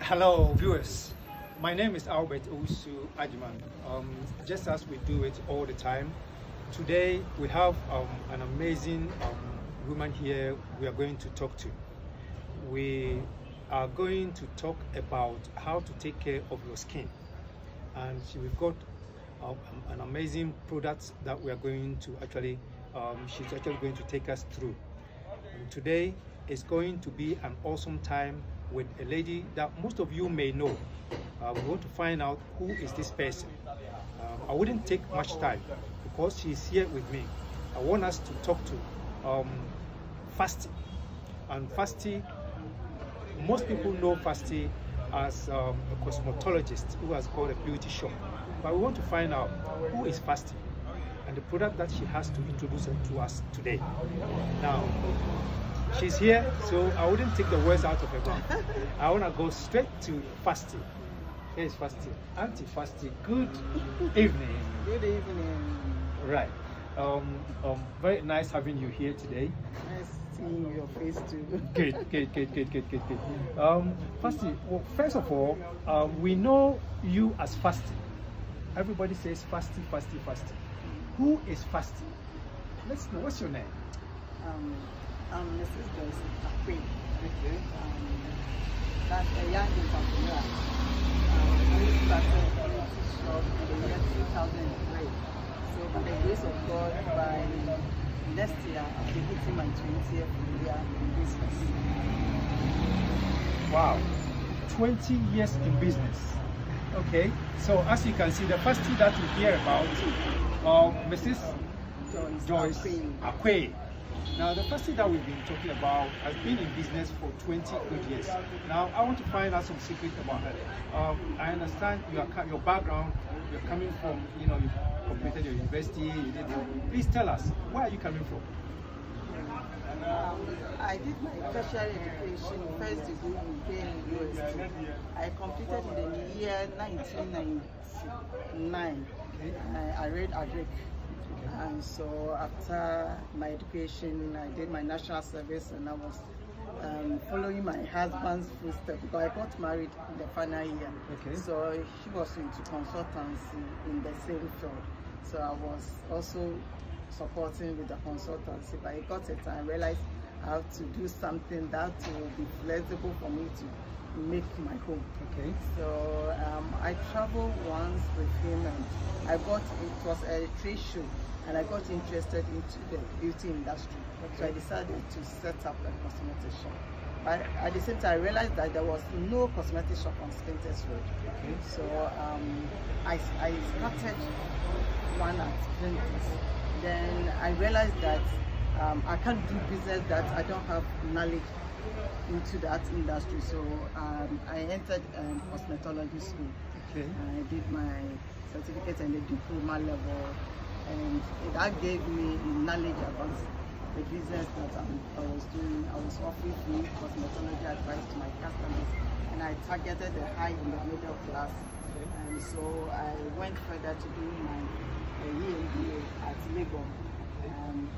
Hello viewers, my name is Albert Usu Ajiman. Just as we do it all the time, today we have an amazing woman here we are going to talk to. We are going to talk about how to take care of your skin, and we've got an amazing product that we are going to actually, she's actually going to take us through. And today is going to be an awesome time with a lady that most of you may know. We want to find out who is this person. I wouldn't take much time because she's here with me. I want us to talk to Fasti. And Fasti, most people know Fasti as a cosmetologist who has got a beauty shop. But we want to find out who is Fasti and the product that she has to introduce to us today. Now, she's here, so I wouldn't take the words out of her mouth. I want to go straight to Fasti. Here's Fasti. Auntie Fasti, good evening. Good evening. Right. Very nice having you here today. Nice seeing your face too. Good. Fasti, well, first of all, we know you as Fasti. Everybody says Fasti. Who is Fasti? Let's know. What's your name? I'm Mrs. Joyce Akwe. Okay. That's a young entrepreneur. We started a shop in the year 2003. So by the grace of God, by next year, I'll be hitting my 20th year in business. Wow. 20 years in business. Okay. So as you can see, the Fasti that you hear about, Mrs. Joyce Akwe. Now, the Fasti that we've been talking about has been in business for 20 good years. Now, I want to find out some secrets about her. I understand your background, you're coming from, you completed your university, please tell us, where are you coming from? I did my tertiary education, first degree in university. I completed in the year 1999. I read agric. And so after my education, I did my national service, and I was following my husband's footsteps because I got married in the final year. Okay. So he was into consultancy in the same field. So I was also supporting with the consultancy. But I got it and I realized I have to do something that will be flexible for me to make my home. Okay. So I traveled once with him, and it was a trade show, and I got interested into the beauty industry. Okay. So I decided to set up a cosmetic shop. But at the same time, I realized that there was no cosmetic shop on Spintex Road. Okay. So I started one at Spintex. Then I realized that I can't do business that I don't have knowledge into that industry. So I entered cosmetology school. Okay. I did my certificate and the diploma level, and that gave me knowledge about the business that I was doing. I was offering free cosmetology advice to my customers, and I targeted the high and the middle class. Okay. And so I went further to do my EMBA at Lagos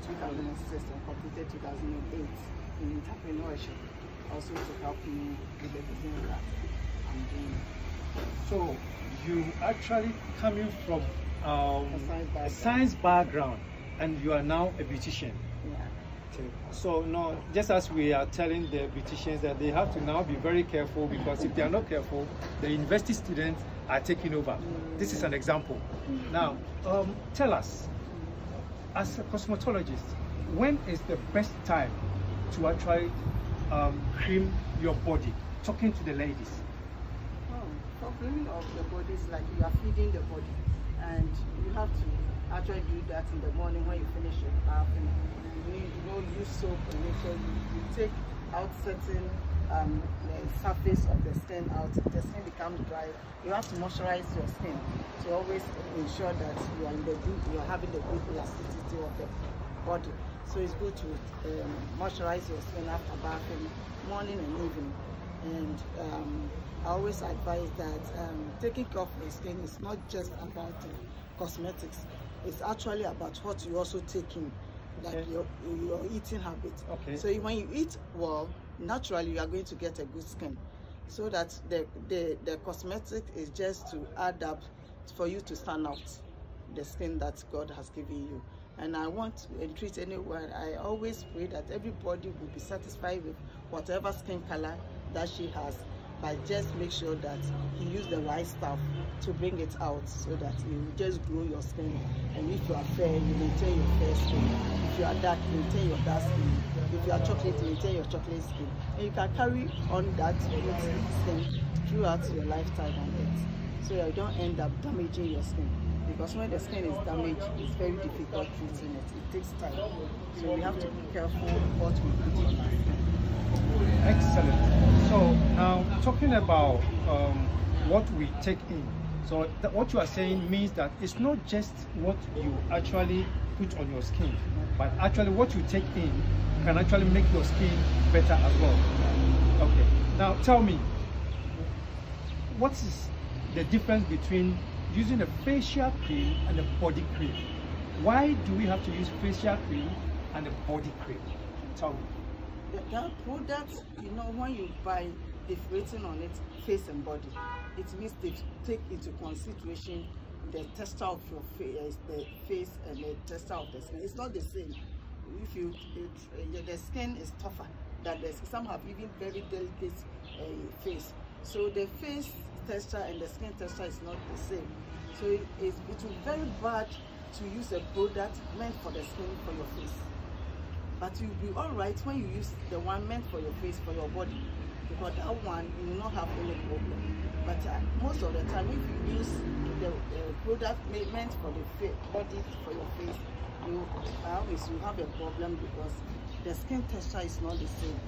2006 and completed 2008 in entrepreneurship, also to help me with the business that I'm doing. So you actually coming from a science background, and you are now a beautician. Yeah. Okay. So now, just as we are telling the beauticians that they have to now be very careful, because if they are not careful, the university students are taking over. This is an example. Now, tell us, as a cosmetologist, when is the best time to actually cream your body? Talking to the ladies. For cleaning of the body is like you are feeding the body, and you have to actually do that in the morning when you finish your bath. And you use soap and make sure you take out certain the surface of the skin out. If the skin becomes dry, you have to moisturize your skin to always ensure that you are having the good elasticity of the body. So it's good to moisturize your skin after bathing, morning and evening. And I always advise that taking care of your skin is not just about cosmetics. It's actually about what you also take in, like your eating habits. Okay. So when you eat well, naturally you are going to get a good skin. so that the cosmetic is just to add up for you to stand out the skin that God has given you. And I want to entreat anyone, I always pray that everybody will be satisfied with whatever skin color that she has, but just make sure that you use the right stuff to bring it out, so that you just grow your skin. And if you are fair, you maintain your fair skin. If you are dark, maintain your dark skin. If you are chocolate, maintain your chocolate skin. And you can carry on that good skin throughout your lifetime on earth, so you don't end up damaging your skin. Because when the skin is damaged, it's very difficult treating it. It takes time. So we have to be careful what we put on our skin. Excellent. So now talking about what we take in. So what you are saying means that it's not just what you actually put on your skin, but actually what you take in can actually make your skin better as well. Okay. Now tell me, what is the difference between using a facial cream and a body cream? Why do we have to use facial cream and a body cream? Tell me. That product, you know, when you buy, they've written on it face and body. It means they take into consideration the texture of your face, the face and the texture of the skin. It's not the same. If the skin is tougher than the skin. Some have even very delicate face. So the face texture and the skin texture is not the same. So it will be very bad to use a product meant for the skin for your face. But you'll be alright when you use the one meant for your face, for your body, because that one you will not have any problem. But most of the time, if you use the product meant for the body, for your face, you have a problem, because the skin texture is not the same.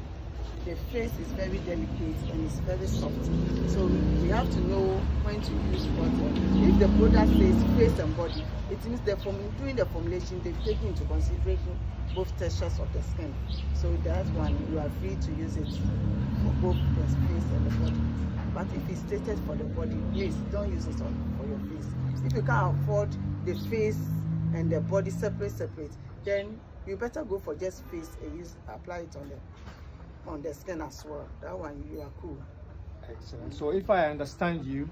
The face is very delicate and it's very soft. So we have to know when to use what. If the product says face and body, it means during the formulation, they've taken into consideration both textures of the skin. So that one, you are free to use it for both the face and the body. But if it's stated for the body, please don't use it for your face. If you can't afford the face and the body separate, then you better go for just face and apply it on the skin as well. That one, you are cool. Excellent. So if I understand you,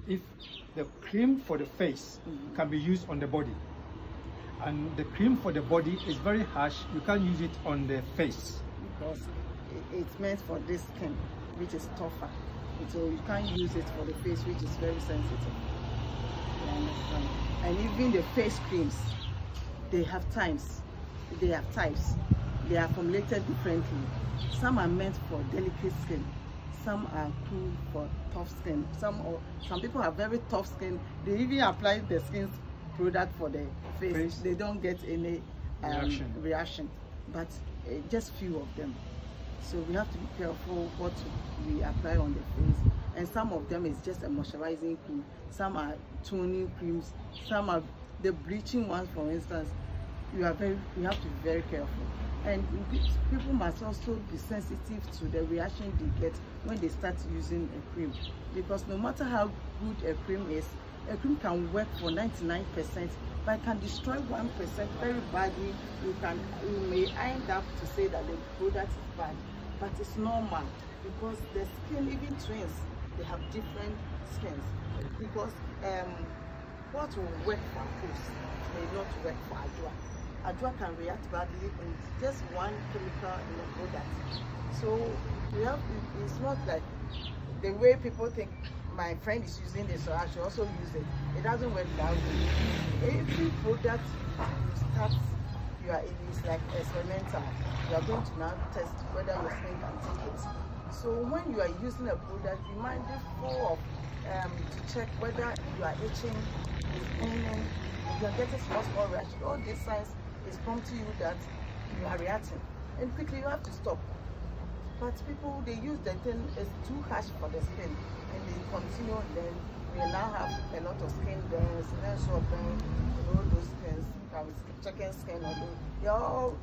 if the cream for the face can be used on the body, and the cream for the body is very harsh, you can't use it on the face. Because it's meant for this skin, which is tougher. So you can't use it for the face, which is very sensitive. You understand? And even the face creams, they have types. They are formulated differently. Some are meant for delicate skin. Some are cool for tough skin. Some people have very tough skin. They even apply the skin product for the face. They don't get any reaction. But just few of them. So we have to be careful what we apply on the face. And some of them is just a moisturizing cream. Some are toning creams. Some are the bleaching ones, for instance. You have to be very careful. And people must also be sensitive to the reaction they get when they start using a cream. Because no matter how good a cream is, a cream can work for 99%, but it can destroy 1% very badly. You may end up to say that the product is bad, but it's normal, because the skin, even twins, they have different skins. Because what will work for Apus may not work for Adwa. Adwa can react badly in just one chemical in a product. So it's not like the way people think my friend is using this, so I should also use it. It doesn't work that way. Every product you start, it's like experimental. You are going to now test whether your skin can take it. So when you are using a product, be mindful of to check whether you are itching, is burning, you are getting small rash. All these signs is prompting you that you are reacting, and quickly you have to stop. But people, they use the thing, it's too harsh for the skin, and they continue. Then we now have a lot of skin burns, all those skins, chicken skin, they're all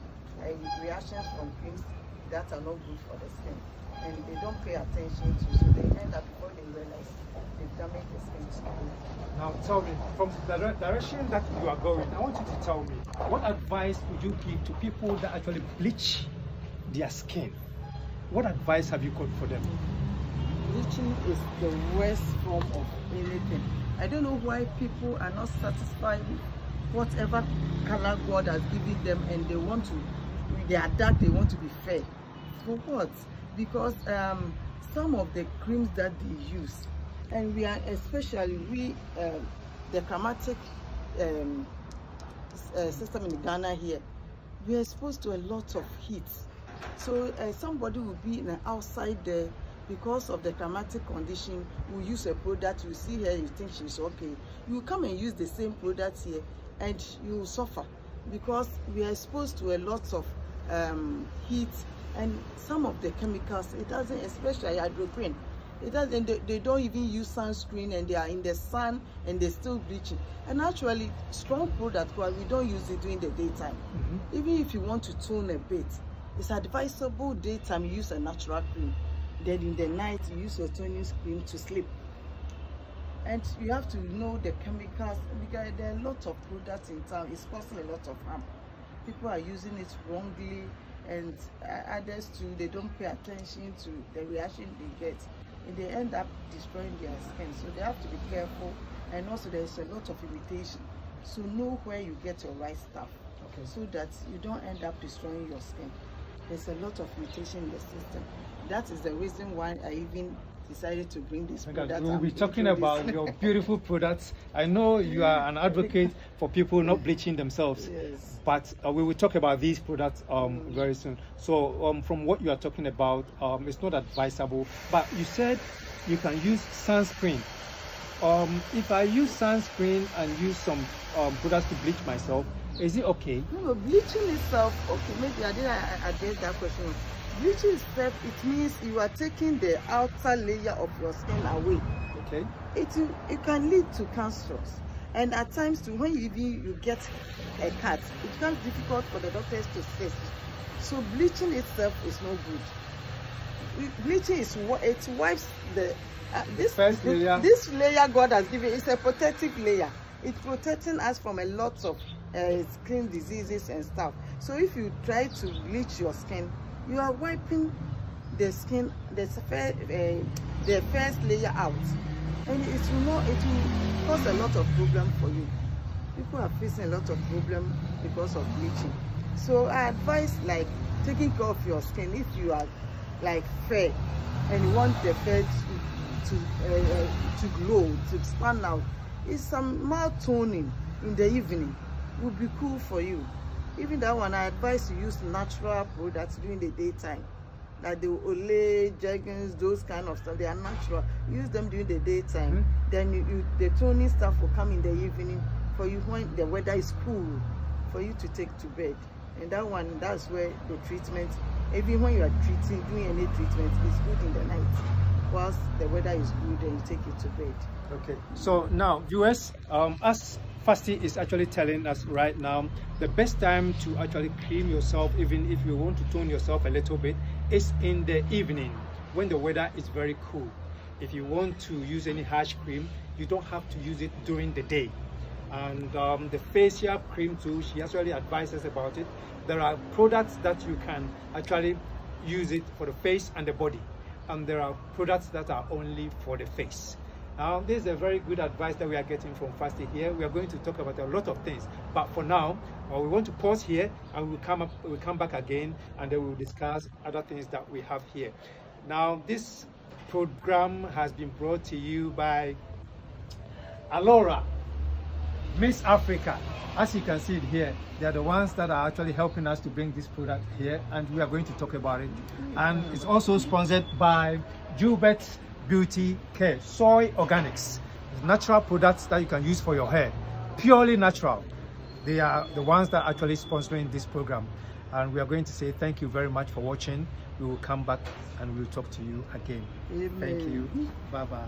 reactions from creams that are not good for the skin, and they don't pay attention to, so they end up, before they realize, they've damaged the skin. Now tell me, from the direction that you are going, I want you to tell me, what advice would you give to people that actually bleach their skin? What advice have you got for them? bleaching is the worst form of anything. I don't know why people are not satisfied with whatever color God has given them, and they want to, they are dark, they want to be fair. For what? Because some of the creams that they use, and we are especially the chromatic system in Ghana here, we are exposed to a lot of heat. So somebody will be outside there because of the climatic condition, will use a product, you see her, you think she's okay. You come and use the same product here and you will suffer because we are exposed to a lot of heat, and some of the chemicals, it doesn't, especially hydroquinone, it doesn't, they don't even use sunscreen, and they are in the sun and they're still bleaching. And actually, strong product, well, we don't use it during the daytime. Even if you want to tone a bit, it's advisable daytime you use a natural cream. Then in the night you use your toning cream to sleep. And you have to know the chemicals, because there are a lot of products in town. It's causing a lot of harm. People are using it wrongly, and others too, they don't pay attention to the reaction they get, and they end up destroying their skin. So they have to be careful, and also there's a lot of imitation. So know where you get your right stuff, okay, so that you don't end up destroying your skin. There's a lot of imitation in the system. That is the reason why I even decided to bring this product. We'll be talking about your beautiful products. I know you are an advocate for people not bleaching themselves, yes, but we will talk about these products very soon. So from what you are talking about, it's not advisable, but you said you can use sunscreen. If I use sunscreen and use some products to bleach myself, is it okay? No, bleaching itself, okay, maybe I didn't address that question. Bleaching itself, it means you are taking the outer layer of your skin away. Okay. It can lead to cancers, and at times too, when you get a cut, it becomes difficult for the doctors to assess. So bleaching itself is no good. Bleaching is it wipes this first layer. This layer God has given is a protective layer. It's protecting us from a lot of skin diseases and stuff. So if you try to bleach your skin, you are wiping the skin, the first layer out, and it will cause a lot of problem for you. People are facing a lot of problem because of bleaching. So I advise like taking care of your skin. If you are like fair and you want the fair to glow, to stand out, is some mild toning in the evening will be cool for you. Even that one, I advise you use natural products during the daytime, like the Olay, Jergens, those kind of stuff. They are natural. Use them during the daytime. Then the toning stuff will come in the evening for you when the weather is cool, for you to take to bed. And that one, that's where the treatment, even when you are doing any treatment, is good in the night. Whilst the weather is good, and you take it to bed. Okay. So now, viewers, as Fasti is actually telling us right now, the best time to actually cream yourself, even if you want to tone yourself a little bit, is in the evening when the weather is very cool. If you want to use any harsh cream, you don't have to use it during the day. And the facial cream too, she actually advises about it. There are products that you can actually use it for the face and the body, and there are products that are only for the face. Now, this is a very good advice that we are getting from Fasti here. We are going to talk about a lot of things, but for now, we want to pause here, and we'll come back again, and then we'll discuss other things that we have here. Now, this program has been brought to you by Alora, Miss Africa. As you can see it here, they are the ones that are actually helping us to bring this product here, and we are going to talk about it. And it's also sponsored by Gilbert Beauty Care, soy organics, natural products that you can use for your hair, purely natural. They are the ones that are actually sponsoring this program, and we are going to say thank you very much for watching. We will come back and we'll talk to you again. Amen. Thank you. Bye bye.